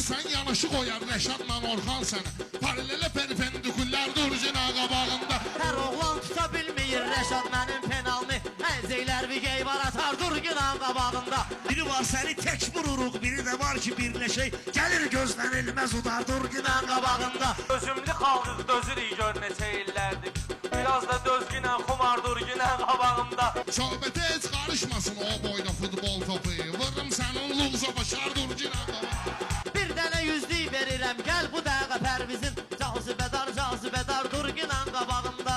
Bilirsən yanaşı qoyar Rəşadla Orxan sənə. Paralelə perpendikulər Durcina qabağında. Hər oğlan tuta bilmir Rəşad mənim penalını. Əzeylər vigeyvar atar Durginan qabağında. Biri var səni tək vururuq, biri də var ki birləşək. Gəlir gözlənilməz udar Durginan qabağında. Özümlü xalqıq dözürük gör neçə illərdir. Biraz da dözgünən xumar Durginan qabağında. Söhbətə heç qarışmasın o boyda futbol topu. Vururum sənin Luğza başar Durcina qabağında. Bir dənə yüzlük verirəm gəl bu dəqiqə Pərvizin. Cazibədar Durginan qabağında.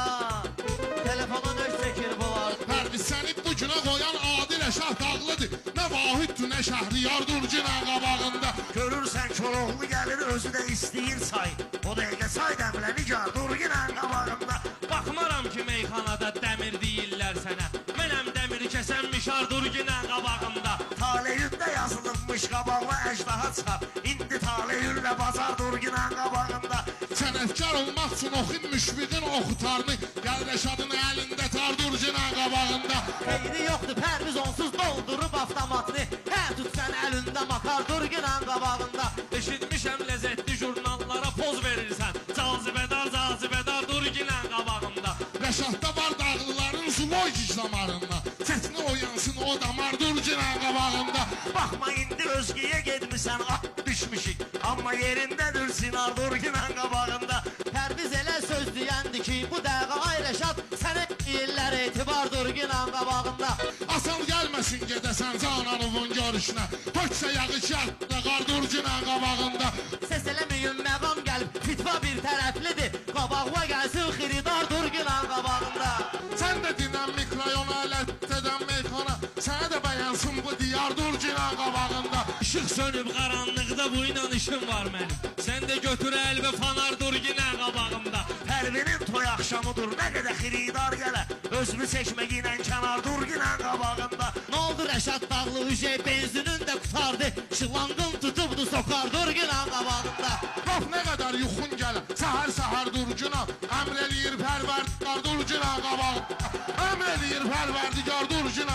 Telefona nöş çəkir bunlar. Pərviz səni bu günə qoyan adi Rəşad Dağlıdır. Nə Vahiddir nə Şəhriyar Durcina qabağında. Görürsən Koroğlu gəlir özü də istəyir say. O dəqiqə say dəmlə nigar Durginan qabağında. Baxmaram ki meyxanada dəmir deyirlər sənə. Mənəm dəmir kəsən Mişar Durginan qabağında. Taleyündə yazılınmış qabağına əjdaha çıxar. İndi taleyünlə bazar Durginan qabağında. Sənətkar olmaq üçün oxun müşfiqin oxutarını. Gəl Rəşadın əlində tar Durcina qabağında. Xeyri yoxdur Pərviz onsuz doldurub avtomatını. Hə tutsan əlində makar Durginan qabağında. Eşitmişəm ləzzətli jurnallara poz verirsən. Cazibədar Durginan qabağında. Rəşadda var dağlıların zoologik zamarında. Çətini oyansın o damar Durcina qabağında. Baxma indi özgəyə getmisən düşmüşük. Amma yerindədir Sinar Durginan qabağında. Pərviz elə söz deyəndi ki bu dəqiqə ay Rəşad sənə deyirlər etibar Durginan qabağında. Asal gəlməsin gedəsən Cananovun görüşünə. Töksə yağı şərtlə qar Durcina qabağında. Səs eləməyin məqam gəlib fitva bir tərəflidir. Qabağıma gəlsin xiridar Durginan qabağında. Sən də dinamik rayona ələt edən meyxana. Sənə də bəyənsin bu diyar Durcina qabağında. İşıq sönüb qaranlıqda bu inan işim var mənim. Sən də götür əl və fanar Durginan qabağında. Pərvinin toy axşamıdır nə qədər xiridar gələ. Özünü çəkmək ilə kənar Durginan qabağında. Nə oldu Rəşad Dağlı Ücey benzinin də qutardı. Şılanqın tutubdu sokar Durginan qabağında. Bax nə qədər yuxun gələ. Səhər Durcina. Əmr eləyir pərverdigar Durcina qabağında. Əmr eləyir pərverdigar Durcina